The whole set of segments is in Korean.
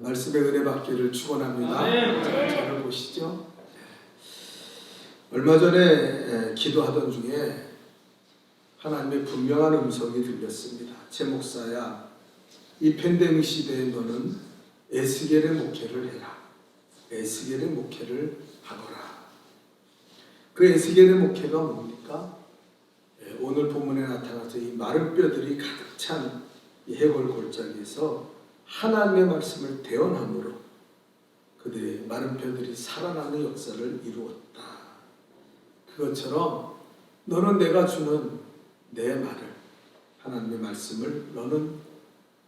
말씀의 은혜 받기를 축원합니다. 저를 보시죠. 얼마 전에 기도하던 중에 하나님의 분명한 음성이 들렸습니다. 제 목사야, 이 팬데믹 시대에 너는 에스겔의 목회를 해라. 에스겔의 목회를 하거라. 그 에스겔의 목회가 뭡니까? 오늘 본문에 나타나서 이 마른 뼈들이 가득 찬 이 해골 골짜기에서 하나님의 말씀을 대언함으로 그들의 마른 뼈들이 살아나는 역사를 이루었다. 그것처럼 너는 내가 주는 내 말을, 하나님의 말씀을 너는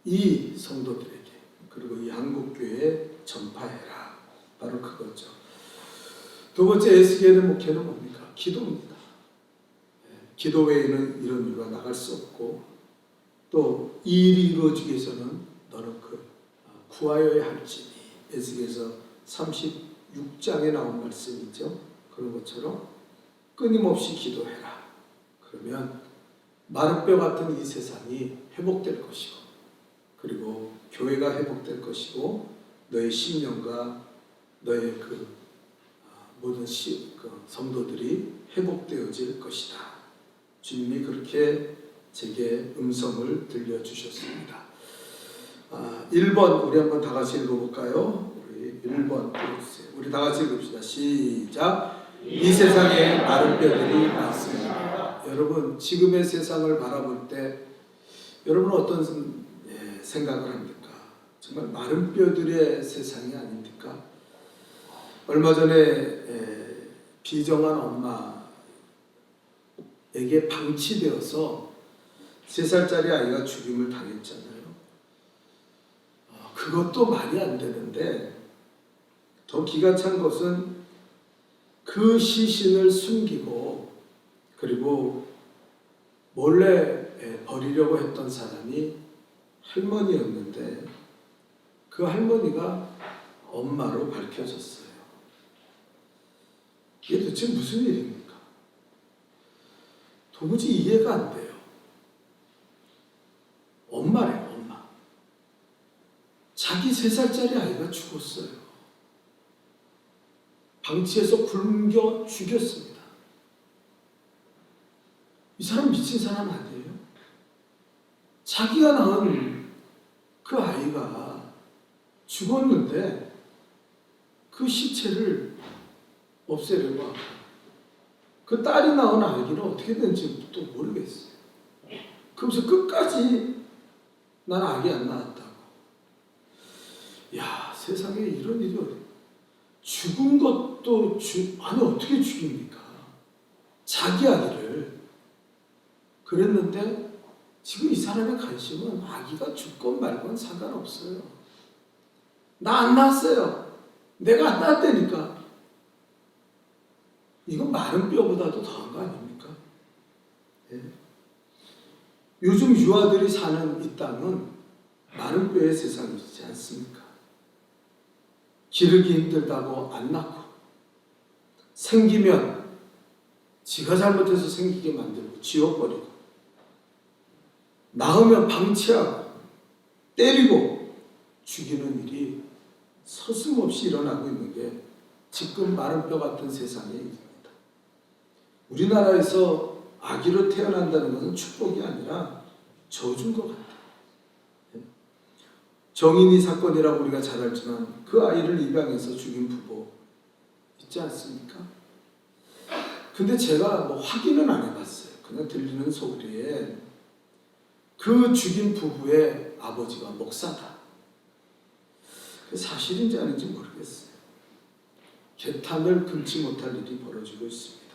이 성도들에게 그리고 이 한국교회에 전파해라. 바로 그거죠. 두 번째 에스겔의 목회는 뭡니까? 기도입니다. 기도 외에는 이런 일과 나갈 수 없고, 또 이 일이 이루어지기 위해서는 너는 구하여야 할지니, 에스겔에서 36장에 나온 말씀이죠. 그런 것처럼 끊임없이 기도해라. 그러면 마른 뼈 같은 이 세상이 회복될 것이고, 그리고 교회가 회복될 것이고, 너의 심령과 너의 모든 성도들이 회복되어질 것이다. 주님이 그렇게 제게 음성을 들려주셨습니다. 1번 우리 한번 다 같이 읽어볼까요? 우리 1번 읽어주세요. 우리 다 같이 읽읍시다. 시작. 이 세상에 마른 뼈들이 많습니다. 여러분, 지금의 세상을 바라볼 때 여러분은 어떤 생각을 합니까? 정말 마른 뼈들의 세상이 아닙니까? 얼마 전에 비정한 엄마에게 방치되어서 3살짜리 아이가 죽임을 당했잖아요. 그것도 말이 안 되는데, 더 기가 찬 것은 그 시신을 숨기고 그리고 몰래 버리려고 했던 사람이 할머니였는데, 그 할머니가 엄마로 밝혀졌어요. 이게 도대체 무슨 일입니까? 도무지 이해가 안 돼요. 엄마래요, 엄마. 자기 3살짜리 아이가 죽었어요. 방치해서 굶겨 죽였습니다. 이 사람 미친 사람 아니에요? 자기가 낳은 그 아이가 죽었는데 그 시체를 없애려고 하고, 그 딸이 낳은 아기는 어떻게 된지 또 모르겠어요. 그러면서 끝까지 난 아기 안 낳았다고. 야, 세상에 이런 일이 어디. 죽은 것도 아니 어떻게 죽입니까? 자기 아기를. 그랬는데 지금 이 사람의 관심은 아기가 죽건 말건 상관없어요. 나 안 낳았어요. 내가 안 낳았다니까. 이건 마른 뼈보다도 더한 거 아닙니까? 예. 요즘 유아들이 사는 이 땅은 마른 뼈의 세상이지 않습니까? 기르기 힘들다고 안 낳고, 생기면 지가 잘못해서 생기게 만들고 지워버리고, 낳으면 방치하고 때리고 죽이는 일이 서슴없이 일어나고 있는 게 지금 마른 뼈 같은 세상의 일입니다. 우리나라에서 아기로 태어난다는 것은 축복이 아니라 저주인 것 같아요. 정인이 사건이라고 우리가 잘 알지만 그 아이를 입양해서 죽인 부부 있지 않습니까? 근데 제가 확인은 안 해봤어요. 그냥 들리는 소리에 그 죽인 부부의 아버지가 목사다. 사실인지 아닌지 모르겠어요. 개탄을 금치 못할 일이 벌어지고 있습니다.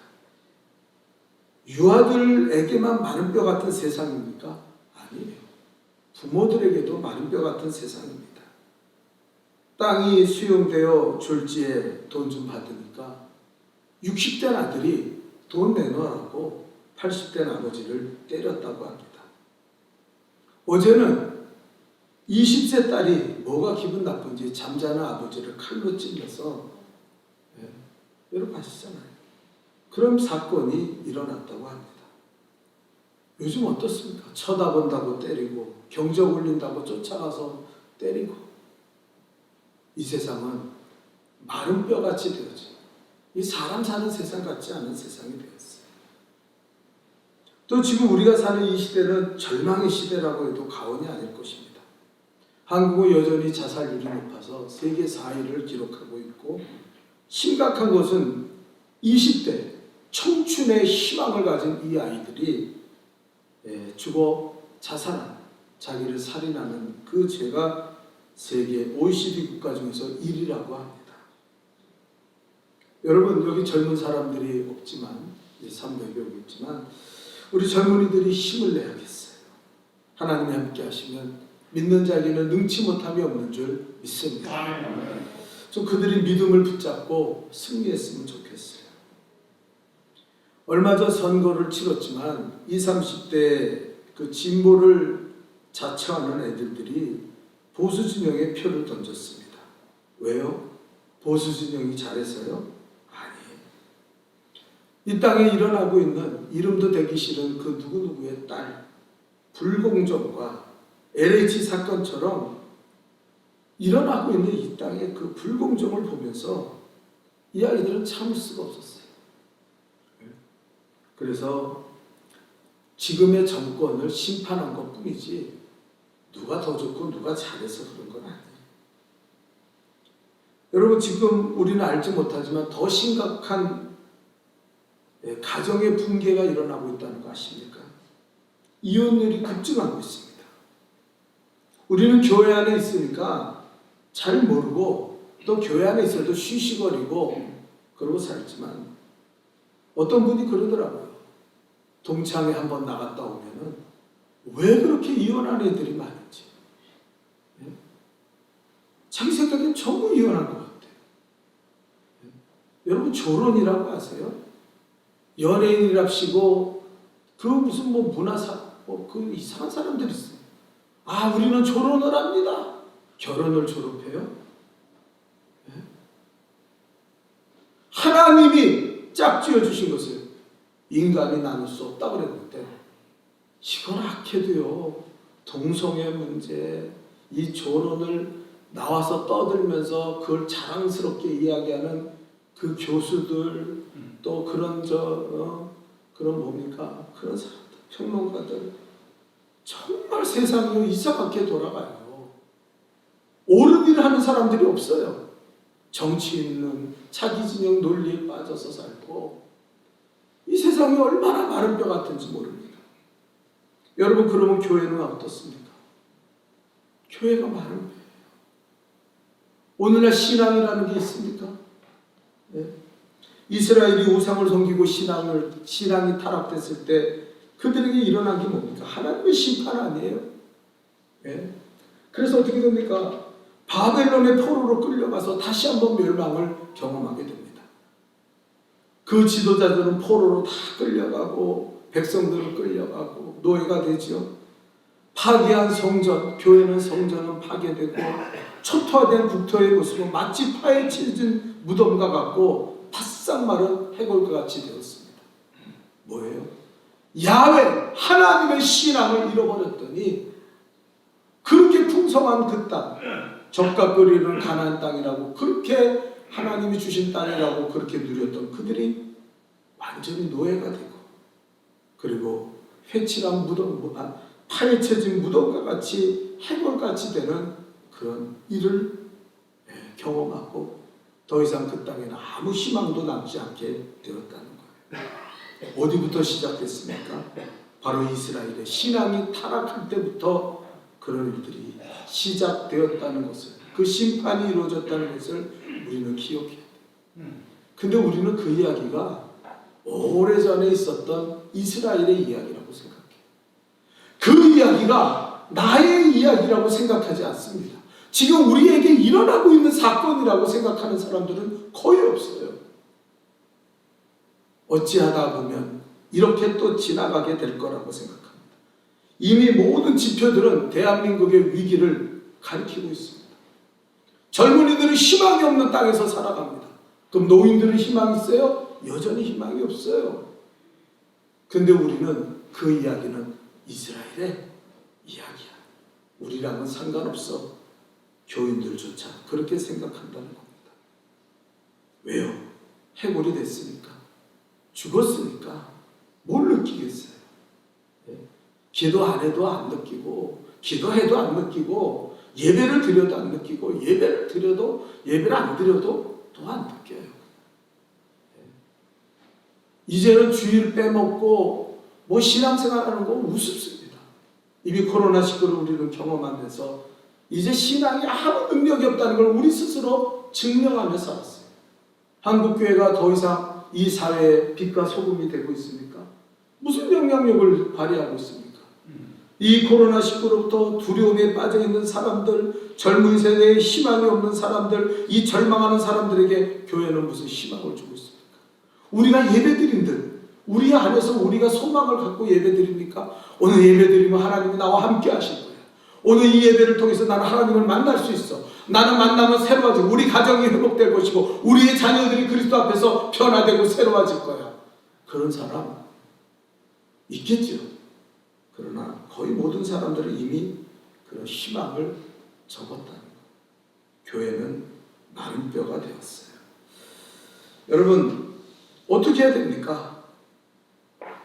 유아들에게만 마른 뼈 같은 세상입니까? 아니에요. 부모들에게도 마른 뼈 같은 세상입니다. 땅이 수용되어 졸지에 돈 좀 받으니까 60대 아들이 돈 내놓으라고 80대 아버지를 때렸다고 합니다. 어제는 20세 딸이 뭐가 기분 나쁜지 잠자는 아버지를 칼로 찔러서, 여러분 아시잖아요. 그런 사건이 일어났다고 합니다. 요즘 어떻습니까? 쳐다본다고 때리고, 경적 울린다고 쫓아가서 때리고, 이 세상은 마른 뼈같이 되어져. 이 사람 사는 세상 같지 않은 세상이 되었어요. 또 지금 우리가 사는 이 시대는 절망의 시대라고 해도 과언이 아닐 것입니다. 한국은 여전히 자살률이 높아서 세계 4위를 기록하고 있고, 심각한 것은 20대 청춘의 희망을 가진 이 아이들이 죽어 자살한, 자기를 살인하는 그 죄가 세계 OECD 국가 중에서 1위라고 합니다. 여러분, 여기 젊은 사람들이 없지만, 300여 명 있지만, 우리 젊은이들이 힘을 내야겠어요. 하나님이 함께 하시면 믿는 자에게는 능치 못함이 없는 줄 믿습니다. 좀 그들이 믿음을 붙잡고 승리했으면 좋겠어요. 얼마 전 선거를 치렀지만 20, 30대 그 진보를 자처하는 애들들이 보수 진영에 표를 던졌습니다. 왜요? 보수 진영이 잘해서요? 아니에요. 이 땅에 일어나고 있는 이름도 대기 싫은 그 누구누구의 딸, 불공정과 LH 사건처럼 일어나고 있는 이 땅의 그 불공정을 보면서 이 아이들은 참을 수가 없었어요. 그래서 지금의 정권을 심판한 것 뿐이지 누가 더 좋고 누가 잘해서 그런 건 아니에요. 여러분, 지금 우리는 알지 못하지만 더 심각한 가정의 붕괴가 일어나고 있다는 거 아십니까? 이혼율이 급증하고 있습니다. 우리는 교회 안에 있으니까 잘 모르고 또 교회 안에 있어도 쉬쉬거리고 그러고 살지만, 어떤 분이 그러더라고요. 동창회 한번 나갔다 오면은 왜 그렇게 이혼한 애들이 많은지. 자기 생각엔 전부 이혼한 것 같아요. 여러분, 조론이라고 아세요? 연예인이랍시고 그 무슨 뭐 문화사 그 이상한 사람들이 있어요. 아, 우리는 조론을 합니다. 결혼을 졸업해요? 하나님이 짝지어 주신 것을 인간이 나눌 수 없다고 그랬는데, 이건 악해도요, 동성애 문제, 이 조론을 나와서 떠들면서 그걸 자랑스럽게 이야기하는 그 교수들, 또 그런 그런 뭡니까? 그런 사람들, 평론가들, 정말 세상이 이상하게 돌아가요. 옳은 일을 하는 사람들이 없어요. 정치인은 자기 진영 논리에 빠져서 살고, 이 세상이 얼마나 마른 뼈 같은지 모릅니다. 여러분, 그러면 교회는 어떻습니까? 교회가 마른 뼈예요. 오늘날 신앙이라는 게 있습니까? 네. 이스라엘이 우상을 섬기고 신앙이 타락됐을 때 그들에게 일어난 게 뭡니까? 하나님의 심판 아니에요? 네. 그래서 어떻게 됩니까? 바벨론의 포로로 끌려가서 다시 한번 멸망을 경험하게 됩니다. 그 지도자들은 포로로 다 끌려가고 백성들은 끌려가고 노예가 되죠. 파괴한 성전, 교회는 성전은 파괴되고 초토화된 국토의 모습은 마치 파헤쳐진 무덤과 같고 바싹 마른 해골과 같이 되었습니다. 뭐예요? 야훼 하나님의 신앙을 잃어버렸더니 그렇게 풍성한 그 땅, 젖과 꿀이 가나안 땅이라고, 그렇게 하나님이 주신 땅이라고 그렇게 누렸던 그들이 완전히 노예가 되고, 그리고 회칠한 무덤, 파헤쳐진 무덤과 같이 해골같이 되는 그런 일을 경험하고 더 이상 그 땅에는 아무 희망도 남지 않게 되었다는 거예요. 어디부터 시작됐습니까? 바로 이스라엘의 신앙이 타락할 때부터 그런 일들이 시작되었다는 것을, 그 심판이 이루어졌다는 것을 우리는 기억해야 돼요. 근데 우리는 그 이야기가 오래전에 있었던 이스라엘의 이야기라고 생각해요. 그 이야기가 나의 이야기라고 생각하지 않습니다. 지금 우리에게 일어나고 있는 사건이라고 생각하는 사람들은 거의 없어요. 어찌하다 보면 이렇게 또 지나가게 될 거라고 생각합니다. 이미 모든 지표들은 대한민국의 위기를 가리키고 있습니다. 젊은이들은 희망이 없는 땅에서 살아갑니다. 그럼 노인들은 희망이 있어요? 여전히 희망이 없어요. 근데 우리는 그 이야기는 이스라엘의 이야기야. 우리랑은 상관없어. 교인들조차 그렇게 생각한다는 겁니다. 왜요? 해골이 됐으니까, 죽었으니까 뭘 느끼겠어요? 기도 안 해도 안 느끼고, 기도해도 안 느끼고, 예배를 드려도 안 느끼고, 예배를 안 드려도 또 안 느껴요. 이제는 주일 빼먹고 뭐 신앙생활하는 거 우습습니다. 이미 코로나19를 우리는 경험하면서 이제 신앙이 아무 능력이 없다는 걸 우리 스스로 증명하며 살았어요. 한국교회가 더 이상 이 사회의 빛과 소금이 되고 있습니까? 무슨 영향력을 발휘하고 있습니까? 이 코로나19로부터 두려움에 빠져있는 사람들, 젊은 세대에 희망이 없는 사람들, 이 절망하는 사람들에게 교회는 무슨 희망을 주고 있습니까? 우리가 예배드린들, 우리 안에서 우리가 소망을 갖고 예배드립니까? 오늘 예배드리면 하나님이 나와 함께 하실 거예요. 오늘 이 예배를 통해서 나는 하나님을 만날 수 있어. 나는 만나면 새로워지고 우리 가정이 회복될 것이고 우리의 자녀들이 그리스도 앞에서 변화되고 새로워질 거야. 그런 사람 있겠죠. 그러나 거의 모든 사람들은 이미 그런 희망을 접었다는 것. 교회는 마른 뼈가 되었어요. 여러분, 어떻게 해야 됩니까?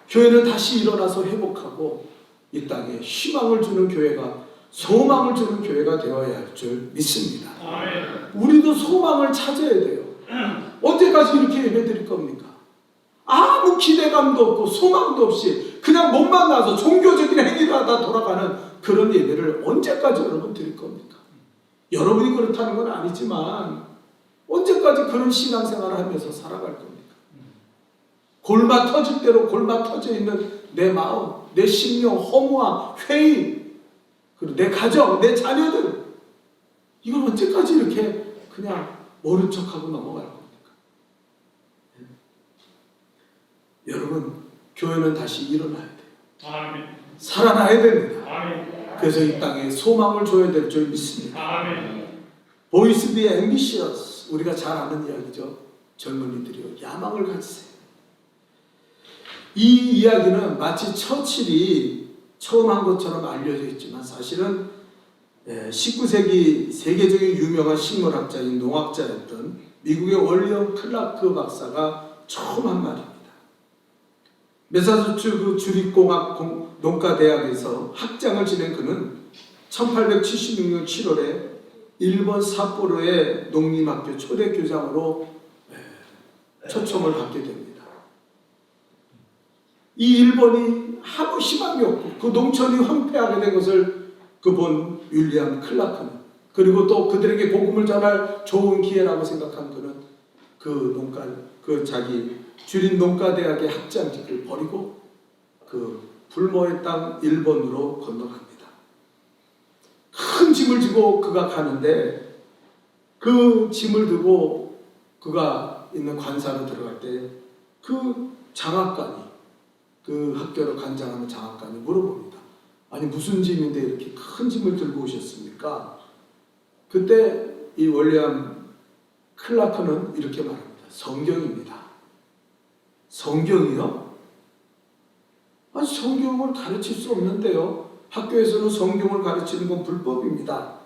교회는 다시 일어나서 회복하고 이 땅에 희망을 주는 교회가, 소망을 주는 교회가 되어야 할 줄 믿습니다. 우리도 소망을 찾아야 돼요. 언제까지 이렇게 예배드릴 겁니까? 아무 기대감도 없고 소망도 없이 그냥 몸만 나서 종교적인 행위를 하다 돌아가는 그런 예배를 언제까지 여러분 드릴 겁니까? 여러분이 그렇다는 건 아니지만 언제까지 그런 신앙생활을 하면서 살아갈 겁니까? 골마 터질 대로 골마 터져 있는 내 마음, 내 심령, 허무함, 회의, 그리고 내 가정, 내 자녀들, 이걸 언제까지 이렇게 그냥 모른 척하고 넘어갈 겁니까? 여러분, 교회는 다시 일어나야 돼요. 아멘. 살아나야 됩니다. 아멘. 그래서 이 땅에 소망을 줘야 될 줄 믿습니다. 아멘. Boys be ambitious. 우리가 잘 아는 이야기죠. 젊은이들이요, 야망을 가지세요. 이 이야기는 마치 처칠이 처음 한 것처럼 알려져 있지만 사실은 19세기 세계적인 유명한 식물학자인 농학자였던 미국의 월리엄 클라크 박사가 처음 한 말입니다. 매사추세츠 주립공학 농가대학에서 학장을 지낸 그는 1876년 7월에 일본 삿포로의 농림학교 초대 교장으로 초청을 받게 됩니다. 이 일본이 아무 희망이 없고 그 농촌이 황폐하게 된 것을 그 본 윌리엄 클라크는, 그리고 또 그들에게 복음을 전할 좋은 기회라고 생각한 그는 그 자기 주립 농가대학의 학장직을 버리고 그 불모의 땅 일본으로 건너갑니다. 큰 짐을 지고 그가 가는데 그 짐을 들고 그가 있는 관사로 들어갈 때 그 장학관이, 그 학교를 관장하는 장학관이 물어봅니다. 아니 무슨 짐인데 이렇게 큰 짐을 들고 오셨습니까? 그때 이 월리엄 클라크는 이렇게 말합니다. 성경입니다. 성경이요? 아니 성경을 가르칠 수 없는데요. 학교에서는 성경을 가르치는 건 불법입니다.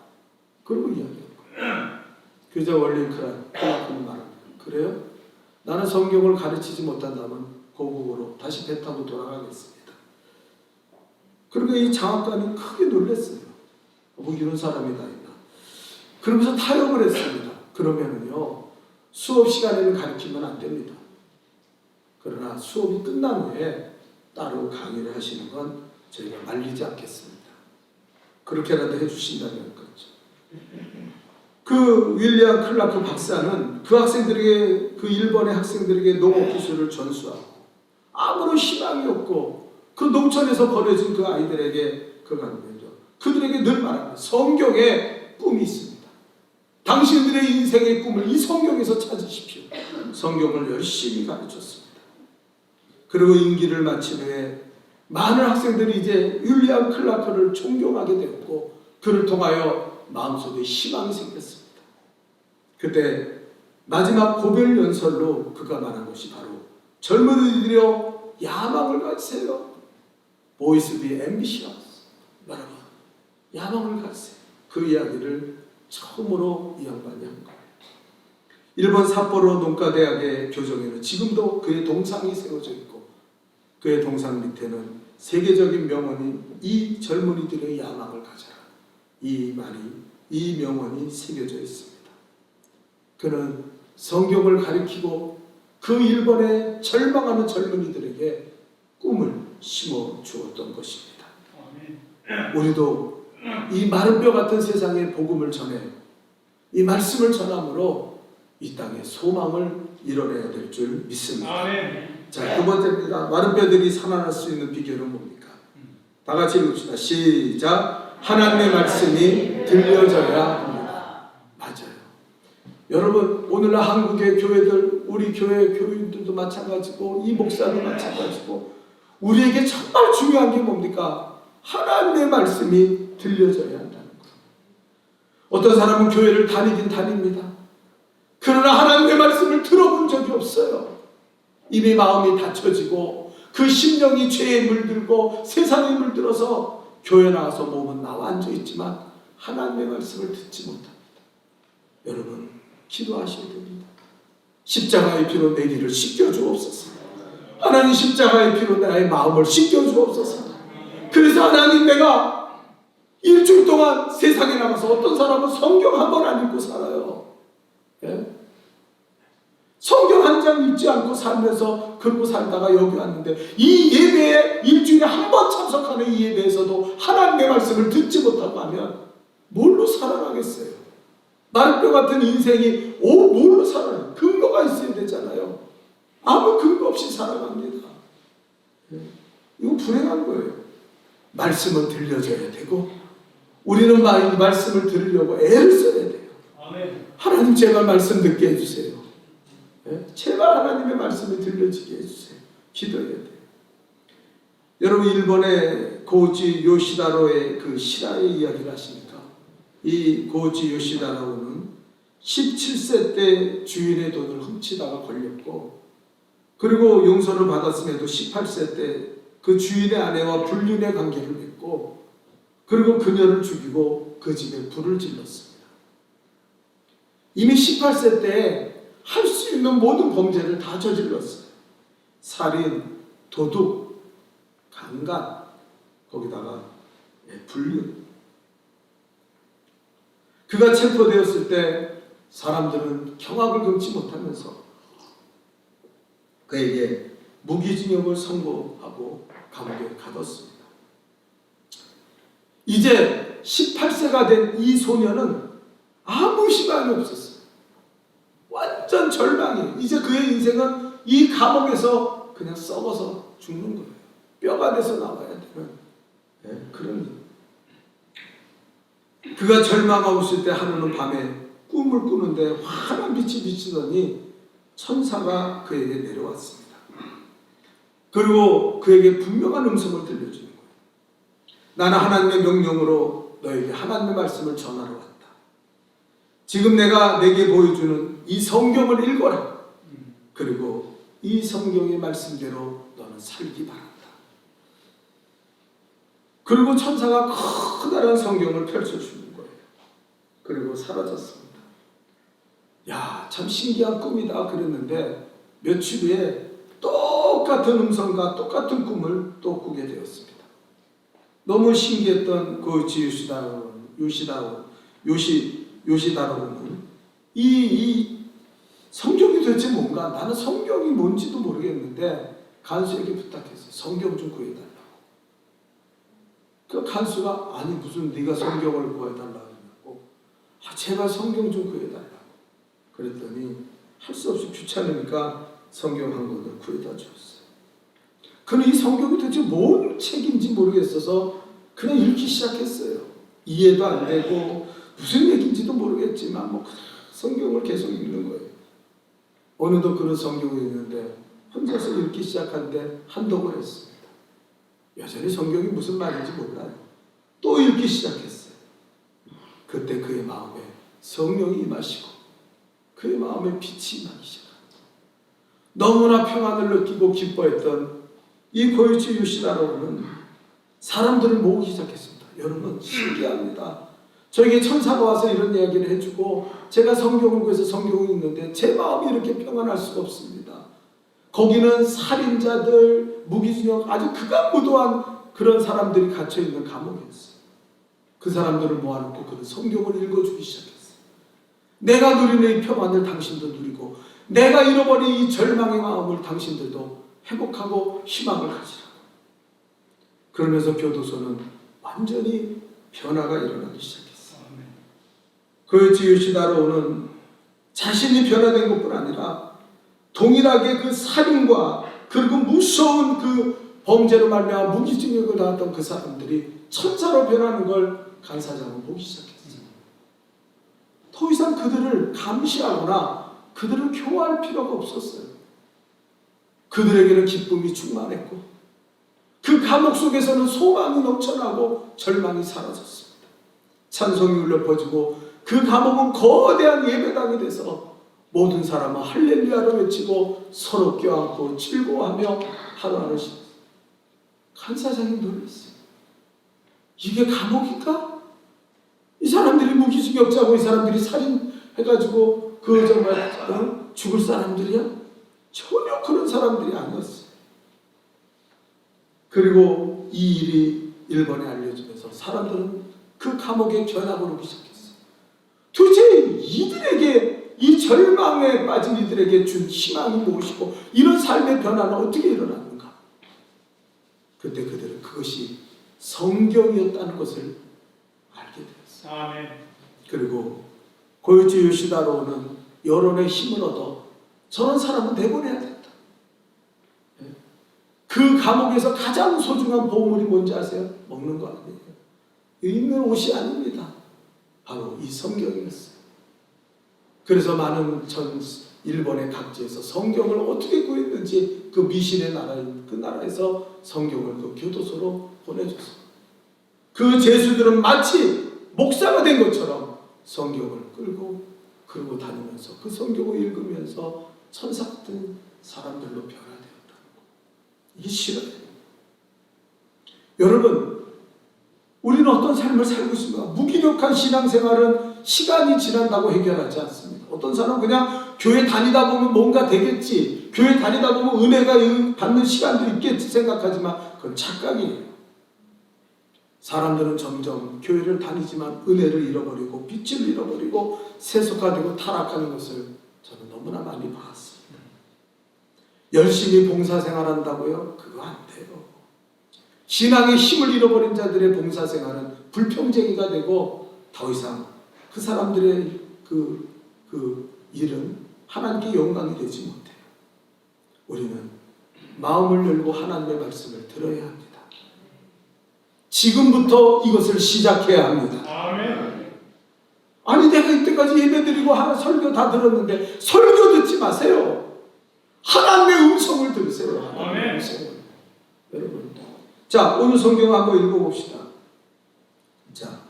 그러고 이야기하는 거예요. 그저 월리엄 클라크는 말합니다. 그래요? 나는 성경을 가르치지 못한다면 고국으로 다시 배 타고 돌아가겠습니다. 그러니까 이 장학관이 크게 놀랐어요. 뭐 이런 사람이 다 있나. 그러면서 타협을 했습니다. 그러면은요, 수업 시간에는 가르치면 안 됩니다. 그러나 수업이 끝난 후에 따로 강의를 하시는 건 저희가 말리지 않겠습니다. 그렇게라도 해주신다면 그렇죠. 그 윌리엄 클라크 박사는 그 학생들에게, 그 일본의 학생들에게 농업 기술을 전수하고 아무런 희망이 없고 그 농촌에서 버려진 그 아이들에게 그들에게 늘 말합니다. 성경에 꿈이 있습니다. 당신들의 인생의 꿈을 이 성경에서 찾으십시오. 성경을 열심히 가르쳤습니다. 그리고 임기를 마친 후에 많은 학생들이 이제 윌리엄 클라크를 존경하게 되었고 그를 통하여 마음속에 희망이 생겼습니다. 그때 마지막 고별 연설로 그가 말한 것이 바로 젊은이들이여 야망을 가지세요. Boys be ambitious. 여러분, 야망을 가지세요. 그 이야기를 처음으로 이 양반이 한 거예요. 일본 삿포로 농가대학의 교정에는 지금도 그의 동상이 세워져 있고 그의 동상 밑에는 세계적인 명언인 이 젊은이들의 야망을 가져라, 이 말이, 이 명언이 새겨져 있습니다. 그는 성경을 가리키고 그 일본의 절망하는 젊은이들에게 꿈을 심어 주었던 것입니다. 우리도 이 마른 뼈 같은 세상에 복음을 전해 이 말씀을 전함으로 이 땅에 소망을 이뤄내야 될 줄 믿습니다. 자, 두 번째입니다. 마른 뼈들이 살아날 수 있는 비결은 뭡니까? 다 같이 읽읍시다. 시작. 하나님의 말씀이 들려져야 합니다. 맞아요. 여러분, 오늘날 한국의 교회들, 우리 교회 교인들도 마찬가지고 이 목사도 마찬가지고 우리에게 정말 중요한 게 뭡니까? 하나님의 말씀이 들려져야 한다는 거예요. 어떤 사람은 교회를 다니긴 다닙니다. 그러나 하나님의 말씀을 들어본 적이 없어요. 이미 마음이 닫혀지고 그 심령이 죄에 물들고 세상에 물들어서 교회 나와서 몸은 나와 앉아있지만 하나님의 말씀을 듣지 못합니다. 여러분, 기도하셔야 됩니다. 십자가의 피로 내 길을 씻겨주옵소서. 하나님, 십자가의 피로 나의 마음을 씻겨주옵소서. 그래서 하나님, 내가 일주일 동안 세상에 나가서 어떤 사람은 성경 한 번 안 읽고 살아요. 예? 성경 한 장 읽지 않고 살면서 그러고 살다가 여기 왔는데 이 예배에 일주일에 한 번 참석하는 이 예배에서도 하나님의 말씀을 듣지 못하고 하면 뭘로 살아가겠어요? 마른뼈 같은 인생이 뭘로 살아요? 근거가 있어야 되잖아요. 아무 근거 없이 살아갑니다. 이거 불행한 거예요. 말씀은 들려줘야 되고 우리는 이 말씀을 들으려고 애를 써야 돼요. 하나님, 제발 말씀 듣게 해주세요. 제발 하나님의 말씀이 들려지게 해주세요. 기도해야 돼요. 여러분, 일본의 고지 요시다로의 그 실화의 이야기를 아십니까? 이 고지 요시다로는 17세 때 주인의 돈을 훔치다가 걸렸고, 그리고 용서를 받았음에도 18세 때 그 주인의 아내와 불륜의 관계를 맺고, 그리고 그녀를 죽이고 그 집에 불을 질렀습니다. 이미 18세 때 할 수 있는 모든 범죄를 다 저질렀어요. 살인, 도둑, 강간, 거기다가 불륜. 그가 체포되었을 때 사람들은 경악을 금치 못하면서 그에게 무기징역을 선고하고 감옥에 가뒀습니다. 이제 18세가 된 이 소녀는 아무 희망이 없었어요. 완전 절망이에요. 이제 그의 인생은 이 감옥에서 그냥 썩어서 죽는 거예요. 뼈가 돼서 나와야 되는 그런 일. 그가 절망하고 있을 때 하루는 밤에 꿈을 꾸는데 환한 빛이 비치더니 천사가 그에게 내려왔습니다. 그리고 그에게 분명한 음성을 들려주는 거예요. 나는 하나님의 명령으로 너에게 하나님의 말씀을 전하러 왔다. 지금 내가 내게 보여주는 이 성경을 읽어라. 그리고 이 성경의 말씀대로 너는 살기 바란다. 그리고 천사가 커다란 성경을 펼쳐주는 거예요. 그리고 사라졌습니다. 야, 참 신기한 꿈이다 그랬는데 며칠 후에 똑같은 음성과 똑같은 꿈을 또 꾸게 되었습니다. 너무 신기했던 그 요시다로는 이 성경이 도대체 뭔가, 나는 성경이 뭔지도 모르겠는데 간수에게 부탁했어요. 성경 좀 구해달라고. 그 간수가 아니 무슨 네가 성경을 구해달라고, 제발 성경 좀 구해달라고. 그랬더니 할 수 없이 귀찮으니까 성경 한 권을 구해다 주었어요. 그는 이 성경이 도대체 뭔 책인지 모르겠어서 그냥 읽기 시작했어요. 이해도 안 되고 무슨 얘기인지도 모르겠지만 성경을 계속 읽는 거예요. 어느덧 그런 성경을 읽는데 혼자서 읽기 시작한데 한동안 했습니다. 여전히 성경이 무슨 말인지 몰라요. 또 읽기 시작했어요. 그때 그의 마음에 성령이 임하시고 그의 마음에 빛이 나기 시작합니다. 너무나 평안을 느끼고 기뻐했던 이 고이치 요시다로는 사람들을 모으기 시작했습니다. 여러분, 신기합니다. 저에게 천사가 와서 이런 이야기를 해주고 제가 성경을 구해서 성경을 읽는데 제 마음이 이렇게 평안할 수가 없습니다. 거기는 살인자들, 무기징역, 아주 극악무도한 그런 사람들이 갇혀있는 감옥이었어요. 그 사람들을 모아놓고 그는 성경을 읽어주기 시작했어요. 내가 누리는 이 평안을 당신도 누리고 내가 잃어버린 이 절망의 마음을 당신들도 회복하고 희망을 가지라고. 그러면서 교도소는 완전히 변화가 일어나기 시작했어요. 고요시다로는 자신이 변화된 것뿐 아니라 동일하게 그 살인과 그리고 무서운 그 범죄로 말미암아 무기징역을 당했던 그 사람들이 천사로 변하는 걸 간사장은 보기 시작했어요. 더 이상 그들을 감시하거나 그들을 교화할 필요가 없었어요. 그들에게는 기쁨이 충만했고 그 감옥 속에서는 소망이 넘쳐나고 절망이 사라졌습니다. 찬송이 울려 퍼지고 그 감옥은 거대한 예배당이 돼서 모든 사람은 할렐루야를 외치고 서로 껴안고 즐거워하며 하루하루 지냈어요. 간사장이 놀랐어요. 이게 감옥인가? 이 사람들이 무기징역자고 이 사람들이 살인해가지고 그 정말 죽을 사람들이야? 전혀 그런 사람들이 아니었어요. 그리고 이 일이 일본에 알려지면서 사람들은 그 감옥에 견학을 오기 시작했어요. 도대체 이들에게 이 절망에 빠진 이들에게 준 희망이 무엇이고 이런 삶의 변화는 어떻게 일어났는가? 그때 그들은 그것이 성경이었다는 것을 알게 되었어요. 아멘. 그리고 고요치 요시다로는 여론의 힘을 얻어 저런 사람은 내보내야 된다. 그 감옥에서 가장 소중한 보물이 뭔지 아세요? 먹는 거 아니에요. 입는 옷이 아닙니다. 바로 이 성경이었어요. 그래서 많은 일본의 각지에서 성경을 어떻게 구했는지 그 미신의 나라인 그 나라에서 성경을 그 교도소로 보내줬어요. 그 제수들은 마치 목사가 된 것처럼 성경을 끌고 다니면서 그 성경을 읽으면서 천사 같은 사람들로 변화되었다는 것. 이게 싫어요. 여러분, 우리는 어떤 삶을 살고 있습니까? 무기력한 신앙생활은 시간이 지난다고 해결하지 않습니다. 어떤 사람은 그냥 교회 다니다 보면 뭔가 되겠지, 교회 다니다 보면 은혜가 받는 시간도 있겠지 생각하지만 그건 착각이에요. 사람들은 점점 교회를 다니지만 은혜를 잃어버리고 빛을 잃어버리고 세속화되고 타락하는 것을 저는 너무나 많이 봤습니다. 열심히 봉사생활한다고요? 그거 안 돼요. 신앙의 힘을 잃어버린 자들의 봉사생활은 불평쟁이가 되고 더 이상 그 사람들의 그 일은 하나님께 영광이 되지 못해요. 우리는 마음을 열고 하나님의 말씀을 들어야 합니다. 지금부터 이것을 시작해야 합니다. 아멘. 아니 내가 이때까지 예배드리고 설교 다 들었는데 설교 듣지 마세요. 하나님의 음성을 들으세요. 하나님의 음성을. 여러분, 자 오늘 성경 한번 읽어봅시다. 자,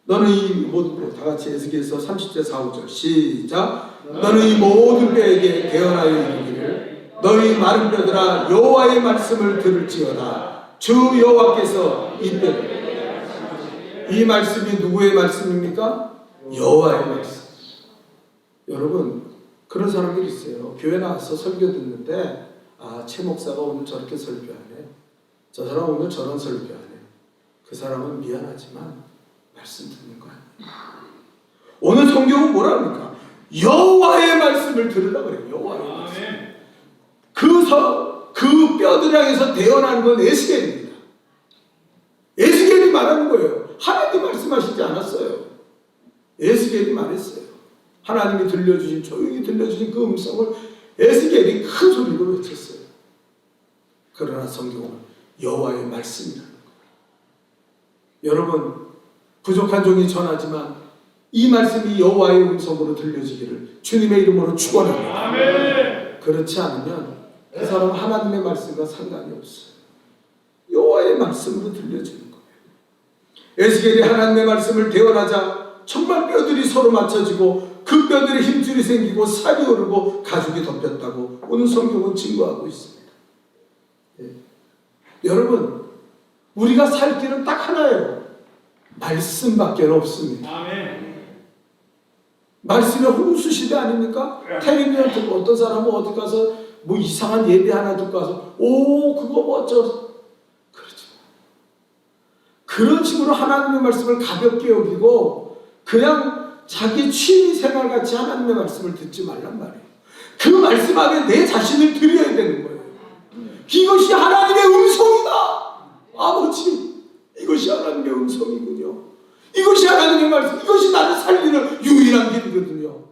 너는 이 모든 다 같이 에스겔서 30절 4, 5절 시작. 너는 이 모든 뼈에게 대언하여 이르기를 너희 마른 뼈들아 여호와의 말씀을 들을지어다. 주 여호와께서 이 말씀이 누구의 말씀입니까? 여호와의 말씀. 여러분, 그런 사람들이 있어요. 교회 나와서 설교 듣는데 최 목사가 오늘 저렇게 설교하네, 저 사람 오늘 저런 설교하네. 그 사람은 미안하지만 말씀 듣는 거 아니에요. 오늘 성경은 뭐랍니까? 여호와의 말씀을 들으라고 그래요. 여호와의 말씀. 그 뼈들 향해서 대언하는 건 에스겔입니다. 에스겔이 말하는 거예요. 하나님 말씀하시지 않았어요. 에스겔이 말했어요. 하나님이 조용히 들려주신 그 음성을 에스겔이 큰 소리로 외쳤어요. 그러나 성경은 여호와의 말씀이라는 거예요. 여러분, 부족한 종이 전하지만 이 말씀이 여호와의 음성으로 들려지기를 주님의 이름으로 축원합니다. 아멘. 그렇지 않으면 그 사람 하나님의 말씀과 상관이 없어요. 여호와의 말씀으로 들려지는 거예요. 에스겔이 하나님의 말씀을 대언하자 정말 뼈들이 서로 맞춰지고 그 뼈들에 힘줄이 생기고 살이 오르고 가죽이 덮였다고 오늘 성경은 증거하고 있습니다. 여러분, 우리가 살 길은 딱 하나예요. 말씀밖에 없습니다. 아멘. 말씀이 홍수 시대 아닙니까? 텔레비전 듣고 어떤 사람은 어디 가서 뭐 이상한 예배 하나 듣고 와서 오 그거 멋져. 그렇죠. 그런 식으로 하나님의 말씀을 가볍게 여기고 그냥 자기 취미 생활 같이 하나님의 말씀을 듣지 말란 말이에요. 그 말씀 안에 내 자신을 드려야 되는 거예요. 이것이 하나님의 음성이다. 아버지, 이것이 하나님의 음성이군요. 이것이 하나님의 말씀, 이것이 나를 살리는 유일한 길이거든요.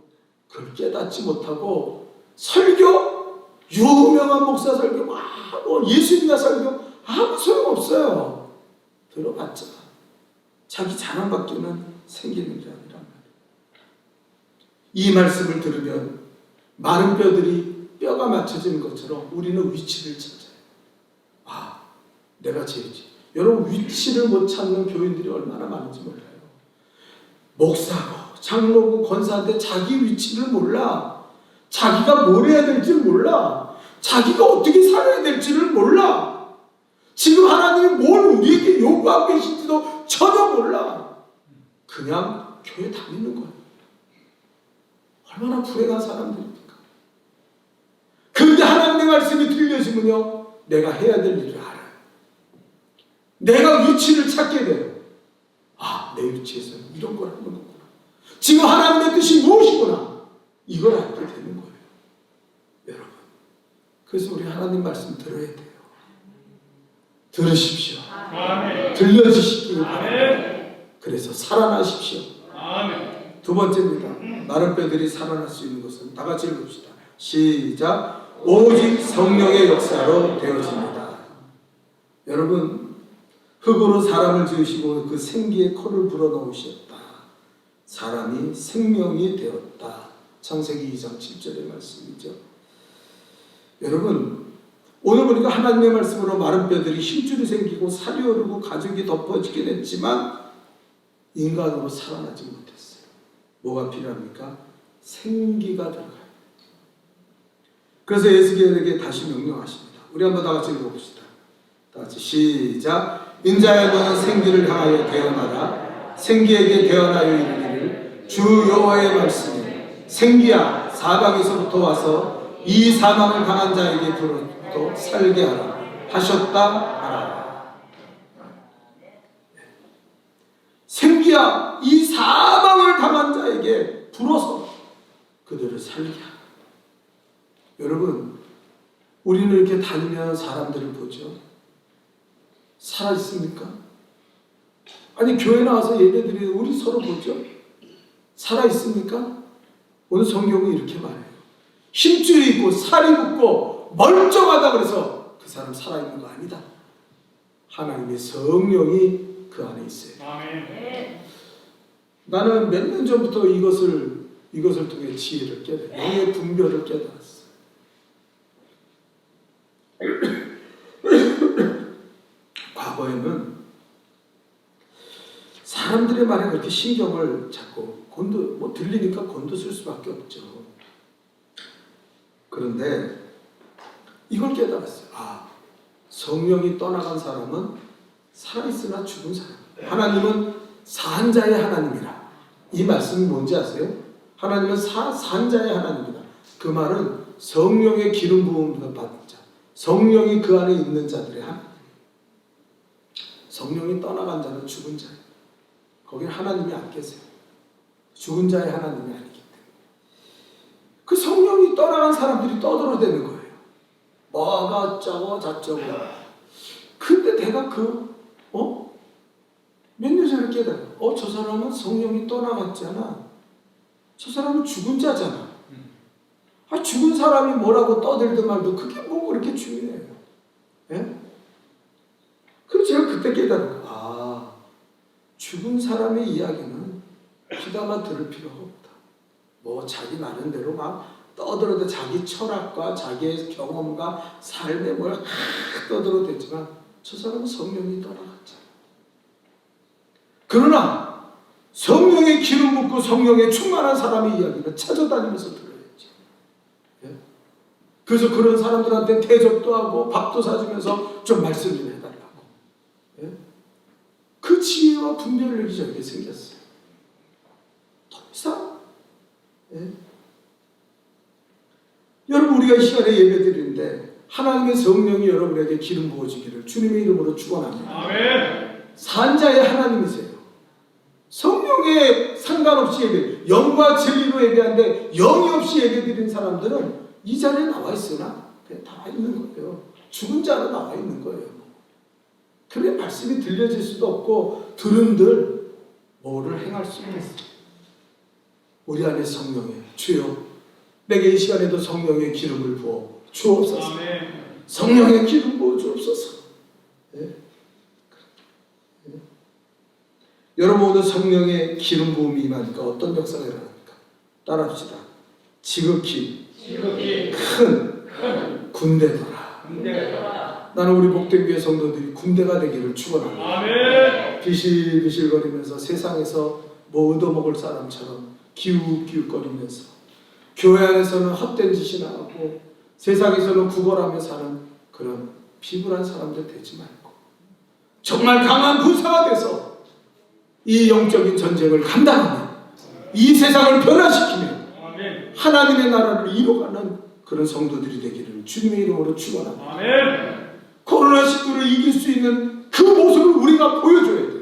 그걸 깨닫지 못하고 설교, 유명한 목사 설교, 뭐 예수님과 설교 아무 소용없어요. 들어봤자 자기 자랑밖에는 생기는 게 아니란 말이에요. 이 말씀을 들으면 마른 뼈들이 뼈가 맞춰지는 것처럼 우리는 위치를 찾아요. 아, 내가 죄지. 여러분 위치를 못 찾는 교인들이 얼마나 많은지 몰라요. 목사고 장로고 권사인데 자기 위치를 몰라. 자기가 뭘 해야 될지 몰라. 자기가 어떻게 살아야 될지를 몰라. 지금 하나님이 뭘 우리에게 요구하고 계신지도 전혀 몰라. 그냥 교회 다니는 거예요. 얼마나 불행한 사람들입니까? 그런데 하나님의 말씀이 들려지면요, 내가 해야 될 일을 알아요. 내가 위치를 찾게 돼요. 아, 내 위치에서 이런 걸 하는 거구나. 지금 하나님의 뜻이 무엇이구나. 이걸 알게 되는 거예요. 여러분. 그래서 우리 하나님 말씀 들어야 돼요. 들으십시오. 아멘. 들려주시기 바랍니다. 아멘. 그래서 살아나십시오. 아멘. 두 번째입니다. 마른 뼈들이 살아날 수 있는 것은 다 같이 읽읍시다. 시작. 오직 성령의 역사로 되어집니다. 여러분, 흙으로 사람을 지으시고 그 생기에 코를 불어넣으셨다. 사람이 생명이 되었다. 창세기 2장 7절의 말씀이죠. 여러분, 오늘 보니까 하나님의 말씀으로 마른 뼈들이 힘줄이 생기고 살이 오르고 가죽이 덮어지긴 했지만 인간으로 살아나지 못했어요. 뭐가 필요합니까? 생기가 들어가요. 그래서 에스겔에게 다시 명령하십니다. 우리 한번 다 같이 읽어봅시다. 다 같이 시작. 인자야 너는 생기를 향하여 대언하라. 생기에게 대언하여 이르기를 주 여호와의 말씀이 생기야 사방에서부터 와서 이 사망을 당한 자에게 불어도 살게 하라 하셨다 하라. 생기야 이 사망을 당한 자에게 불어서 그들을 살게 하라. 여러분, 우리는 이렇게 다니면 사람들을 보죠. 살아있습니까? 아니 교회 나와서 예배드리는 우리 서로 보죠. 살아있습니까? 오늘 성경은 이렇게 말해요. 힘줄이 있고 살이 붙고 멀쩡하다 그래서 그 사람 살아있는 거 아니다. 하나님의 성령이 그 안에 있어요. 아멘. 나는 몇 년 전부터 이것을 통해 지혜를 깨달았어요. 영의 분별을 깨달았어요. 과거에는 사람들의 말에 그렇게 신경을 잡고 들리니까 곤두쓸 수밖에 없죠. 그런데 이걸 깨달았어요. 아, 성령이 떠나간 사람은 살아있으나 죽은 사람. 하나님은 산자의 하나님이라. 이 말씀이 뭔지 아세요? 하나님은 산자의 하나님이다. 그 말은 성령의 기름 부음을 받은 자, 성령이 그 안에 있는 자들의 하나님. 성령이 떠나간 자는 죽은 자예요. 거기는 하나님이 안 계세요. 죽은 자의 하나님이 아니기 때문에. 그 성령이 떠나간 사람들이 떠들어대는 거예요. 뭐가 어쩌고 저쩌고. 근데 내가 몇 년 전에 깨달아요. 저 사람은 성령이 떠나갔잖아. 저 사람은 죽은 자잖아. 죽은 사람이 뭐라고 떠들든 말도 그게 뭐 그렇게 중요해요. 예? 그래서 제가 그때 깨달은 거예요. 죽은 사람의 이야기는 귀담아 들을 필요가 없다. 뭐 자기 나름대로 막 떠들어도 자기 철학과 자기의 경험과 삶에 뭘 떠들어댔지만 저 사람은 성령이 떠나갔잖아. 그러나 성령의 기름 붓고 성령에 충만한 사람의 이야기는 찾아다니면서 들어야지. 예? 그래서 그런 사람들한테 대접도 하고 밥도 사주면서 좀 말씀 좀 해달라고. 예? 그 그 지혜와 분별력이 저에게 생겼어요. 더 이상 여러분, 우리가 이 시간에 예배드리는데 하나님의 성령이 여러분에게 기름 부어지기를 주님의 이름으로 축원합니다. 아멘. 산자의 하나님이세요. 성령에 상관없이 예배, 영과 진리로 예배하는데 영이 없이 예배드리는 사람들은 이 자리에 나와 있으나 그냥 나와 있는 거예요. 죽은 자로 나와 있는 거예요. 그래 말씀이 들려질 수도 없고 들은들 뭐를 행할 수가 있어요. 우리 안에 성령의 주여, 내게 이 시간에도 성령의 기름을 부어 주옵소서. 아멘. 성령의 기름 부어 주옵소서. 여러분, 오늘 성령의 기름 부음이 임하니까 어떤 역사가 일어납니까? 따라합시다. 지극히 큰 군대더라. 나는 우리 복된교회 성도들이 군대가 되기를 축원합니다. 아멘. 비실비실거리면서 세상에서 뭐 얻어먹을 사람처럼 기웃기웃거리면서 교회 안에서는 헛된 짓이나 하고 세상에서는 구걸하며 사는 그런 비굴한 사람들 되지 말고 정말 강한 군사가 돼서 이 영적인 전쟁을 감당하며 이 세상을 변화시키며 아멘. 하나님의 나라를 이뤄가는 그런 성도들이 되기를 주님의 이름으로 축원합니다. 아멘. 코로나19를 이길 수 있는 그 모습을 우리가 보여줘야 돼요.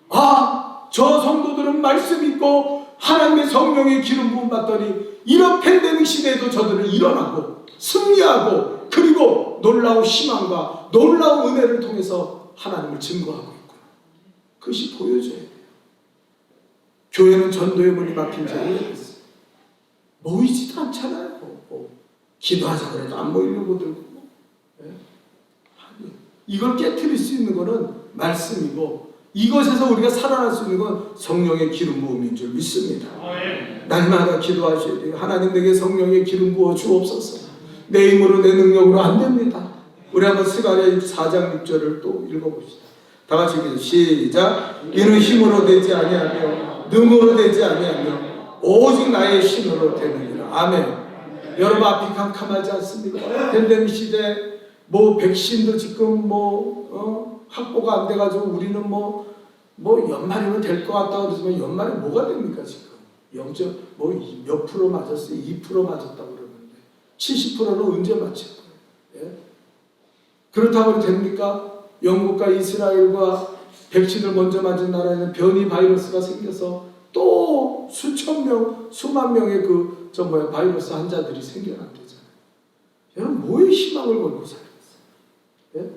아, 저 성도들은 말씀 있고 하나님의 성령의 기름 부음 받더니 이런 팬데믹 시대에도 저들은 일어나고 승리하고 그리고 놀라운 희망과 놀라운 은혜를 통해서 하나님을 증거하고 있구나. 그것이 보여줘야 돼요. 교회는 전도의 문이 막힌 지 오래됐어요. 모이지도 않잖아요. 기도하자 그래도 안 모이려고 들고. 아니, 이걸 깨트릴 수 있는 것은 말씀이고 이것에서 우리가 살아날 수 있는 건 성령의 기름 부음인 줄 믿습니다. 날마다 기도하셔야 돼요. 하나님, 내게 성령의 기름 부어 주옵소서. 내 힘으로 내 능력으로 안 됩니다. 우리 한번 스가랴 4장 6절을 또 읽어봅시다. 다 같이 시작. 이는 힘으로 되지 아니하며 능으로 되지 아니하며 오직 나의 신으로 되느니라. 아멘. 여러분, 앞이 캄캄하지 않습니까? 팬데믹 시대 뭐 백신도 지금 확보가 안 돼가지고 우리는 뭐 연말이면 될 것 같다 그러지만 연말에 뭐가 됩니까 지금? 몇 프로 맞았어요? 2% 맞았다고 그러는데 70%는 언제 맞힐 거예요? 예? 그렇다고 해도 됩니까? 영국과 이스라엘과 백신을 먼저 맞은 나라에는 변이 바이러스가 생겨서 또 수천 명, 수만 명의 바이러스 환자들이 생겨난대잖아요. 여러분, 뭐에 희망을 걸고 살겠어요? 예?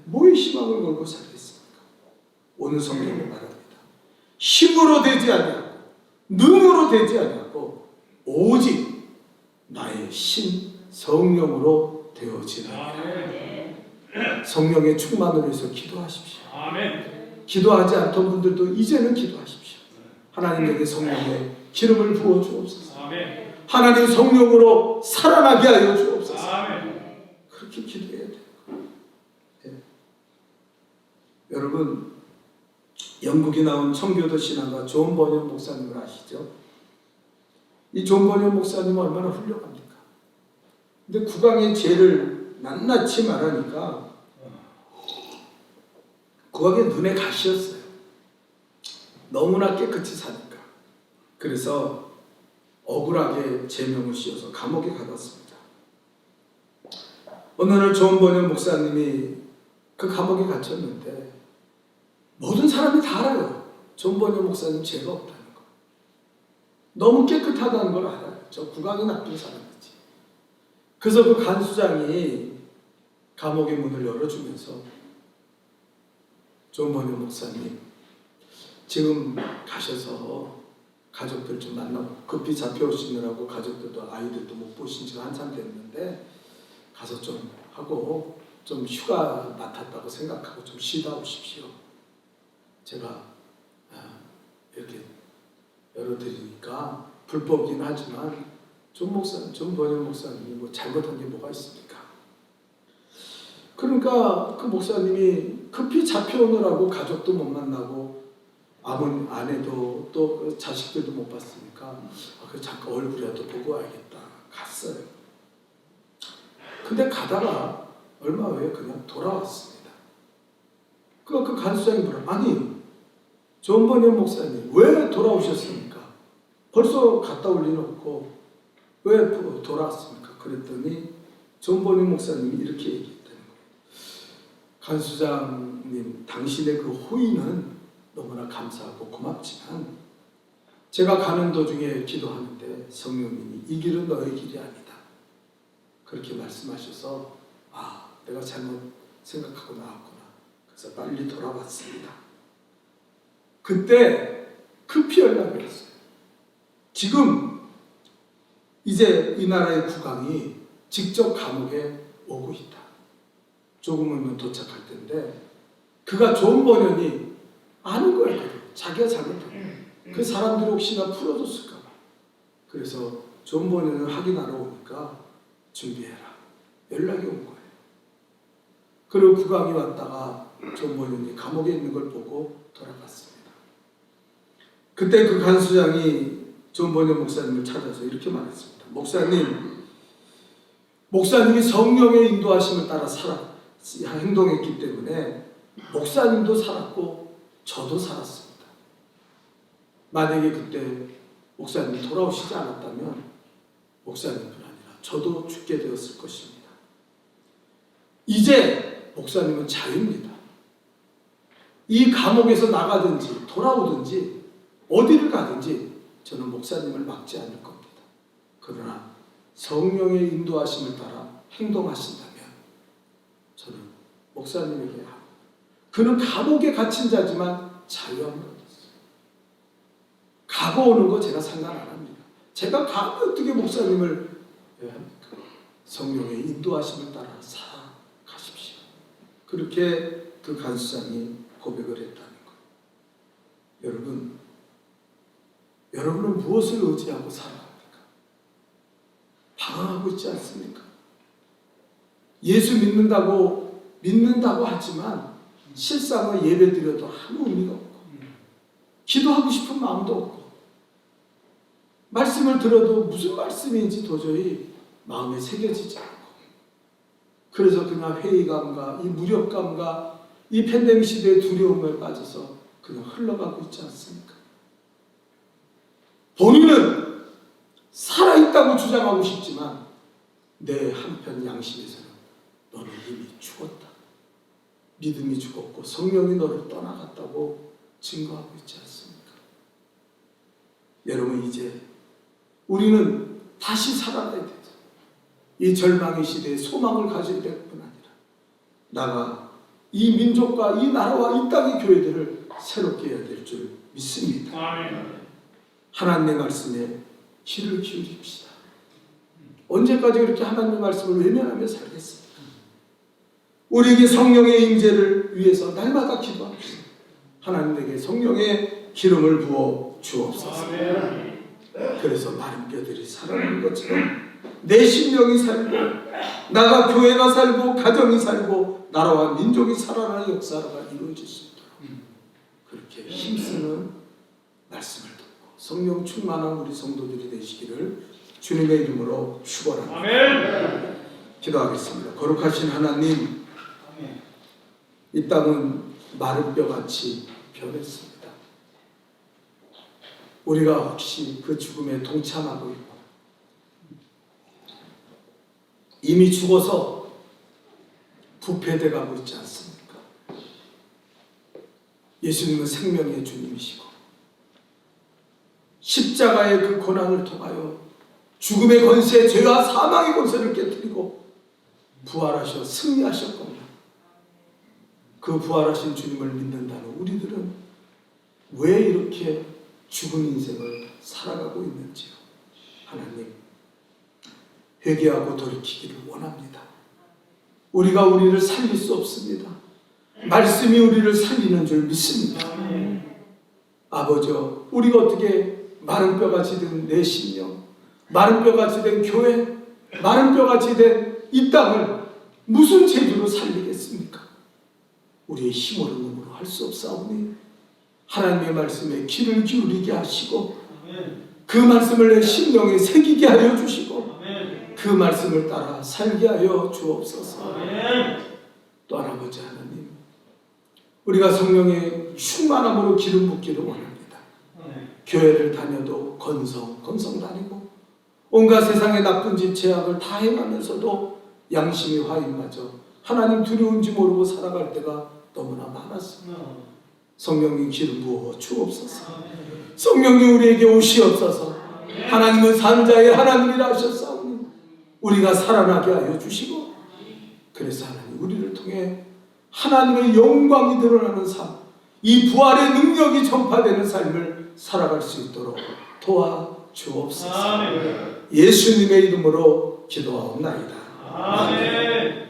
뭐에 희망을 걸고 살겠습니까? 오늘 성경에 말합니다. 힘으로 되지 아니하고 능으로 되지 아니하고 오직 나의 신 성령으로 되어지라. 성령의 충만으로 해서 기도하십시오. 아멘. 기도하지 않던 분들도 이제는 기도하십시오. 하나님에게 성령의 기름을 부어 주옵소서. 아멘. 하나님 성령으로 살아나게 하여 주옵소서. 아멘. 그렇게 기도해야 돼요. 네. 여러분, 영국에 나온 청교도 신학가 존 버년 목사님을 아시죠? 이 존 버년 목사님은 얼마나 훌륭합니까? 근데 국왕의 죄를 낱낱이 말하니까 국왕의 눈에 가시였어요. 너무나 깨끗이 사니까. 그래서 억울하게 제명을 씌워서 감옥에 가뒀습니다. 어느 날 존 버년 목사님이 그 감옥에 갇혔는데 모든 사람이 다 알아요. 존 버년 목사님 죄가 없다는 거. 너무 깨끗하다는 걸 알아요. 저 국왕이 나쁜 사람이지. 그래서 그 간수장이 감옥의 문을 열어주면서 존 버년 목사님, 지금 가셔서 가족들 좀 만나고 급히 잡혀오시느라고 가족들도 아이들도 못 보신 지가 한참 됐는데 가서 좀 하고 좀 휴가 맡았다고 생각하고 좀 쉬다 오십시오. 제가 이렇게 열어드리니까 불법이긴 하지만 존 버년 목사님이 뭐 잘못한 게 뭐가 있습니까? 그러니까 그 목사님이 급히 잡혀오느라고 가족도 못 만나고 아내도 또 그 자식들도 못 봤으니까 잠깐 얼굴이라도 보고 와야겠다 갔어요. 근데 가다가 얼마 후에 그냥 돌아왔습니다. 그 간수장이 물어. 아니, 존 버니엄 목사님 왜 돌아오셨습니까? 벌써 갔다 올 리는 없고 왜 돌아왔습니까? 그랬더니 존 버니엄 목사님이 이렇게 얘기했다는 거예요. 간수장님, 당신의 그 호의는 너무나 감사하고 고맙지만 제가 가는 도중에 기도하는데 성령님이 이 길은 너의 길이 아니다, 그렇게 말씀하셔서 아, 내가 잘못 생각하고 나왔구나. 그래서 빨리 돌아왔습니다. 그때 급히 연락을 했어요. 지금 이제 이 나라의 국왕이 직접 감옥에 오고 있다. 조금은 도착할 텐데 그가 존 버년이 아는 거예요. 자기가 잘못한 그 사람들이 혹시나 풀어줬을까 봐. 그래서 존 버년을 확인하러 오니까 준비해라, 연락이 온 거예요. 그리고 국왕이 왔다가 존 버년이 감옥에 있는 걸 보고 돌아갔습니다. 그때 그 간수장이 존 버년 목사님을 찾아서 이렇게 말했습니다. 목사님이 성령의 인도하심을 따라 행동했기 때문에 목사님도 살았고 저도 살았습니다. 만약에 그때 목사님이 돌아오시지 않았다면 목사님뿐 아니라 저도 죽게 되었을 것입니다. 이제 목사님은 자유입니다. 이 감옥에서 나가든지 돌아오든지 어디를 가든지 저는 목사님을 막지 않을 겁니다. 그러나 성령의 인도하심을 따라 행동하신다면 저는 목사님에게 합니다. 그는 감옥에 갇힌 자지만 자유함을 얻었어요. 가고 오는 거 제가 상관 안 합니다. 제가 가면 어떻게 목사님을 왜 합니까? 성령의 인도하심을 따라 살아가십시오. 그렇게 그 간수장이 고백을 했다는 거예요. 여러분은 무엇을 의지하고 살아갑니까? 방황하고 있지 않습니까? 예수 믿는다고 하지만 실상은 예배드려도 아무 의미가 없고 기도하고 싶은 마음도 없고 말씀을 들어도 무슨 말씀인지 도저히 마음에 새겨지지 않고 그래서 그냥 회의감과 이 무력감과 이 팬데믹 시대의 두려움에 빠져서 그냥 흘러가고 있지 않습니까? 본인은 살아있다고 주장하고 싶지만 내 한편 양심에서는 너는 이미 죽었다. 믿음이 죽었고 성령이 너를 떠나갔다고 증거하고 있지 않습니까? 여러분, 이제 우리는 다시 살아나야 되죠. 이 절망의 시대에 소망을 가질 때뿐 아니라 나가 이 민족과 이 나라와 이 땅의 교회들을 새롭게 해야 될 줄 믿습니다. 아멘. 하나님의 말씀에 귀를 기울입시다. 언제까지 그렇게 하나님의 말씀을 외면하며 살겠습니까? 우리에게 성령의 임재를 위해서 날마다 기도합시다. 하나님에게 성령의 기름을 부어 주옵소서. 아멘. 그래서 마른 뼈들이 살아나는 것처럼 내 심령이 살고 나가 교회가 살고 가정이 살고 나라와 민족이 살아나는 역사가 이루어질 수 있도록 그렇게 힘쓰는 말씀을 듣고 성령 충만한 우리 성도들이 되시기를 주님의 이름으로 축원합니다. 아멘. 기도하겠습니다. 거룩하신 하나님, 이 땅은 마른 뼈같이 변했습니다. 우리가 혹시 그 죽음에 동참하고 있고 이미 죽어서 부패돼 가고 있지 않습니까? 예수님은 생명의 주님이시고 십자가의 그 고난을 통하여 죽음의 권세, 죄와 사망의 권세를 깨뜨리고 부활하셔 승리하셨거든요. 그 부활하신 주님을 믿는다는 우리들은 왜 이렇게 죽은 인생을 살아가고 있는지요. 하나님, 회개하고 돌이키기를 원합니다. 우리가 우리를 살릴 수 없습니다. 말씀이 우리를 살리는 줄 믿습니다. 아버지, 우리가 어떻게 마른 뼈같이 된 내 심령, 마른 뼈같이 된 교회, 마른 뼈같이 된 이 땅을 무슨 재주로 살리겠습니까? 우리의 힘으로 눈으로 할 수 없사오니 하나님의 말씀에 귀를 기울이게 하시고 그 말씀을 내 심령에 새기게 하여 주시고 그 말씀을 따라 살게 하여 주옵소서. 또 아버지 하나님, 우리가 성령의 충만함으로 기름 붓기를 원합니다. 교회를 다녀도 건성 다니고 온갖 세상의 나쁜 짓 죄악을 다 행하면서도 양심이 화인마저 하나님 두려운지 모르고 살아갈 때가 너무나 많았습니다. 성령님 기름 부어 주옵소서. 성령님 우리에게 오시옵소서. 하나님은 산자의 하나님이라 하셨사오니 우리가 살아나게 하여 주시고, 그래서 하나님 우리를 통해 하나님의 영광이 드러나는 삶, 이 부활의 능력이 전파되는 삶을 살아갈 수 있도록 도와주옵소서. 예수님의 이름으로 기도하옵나이다. 아멘.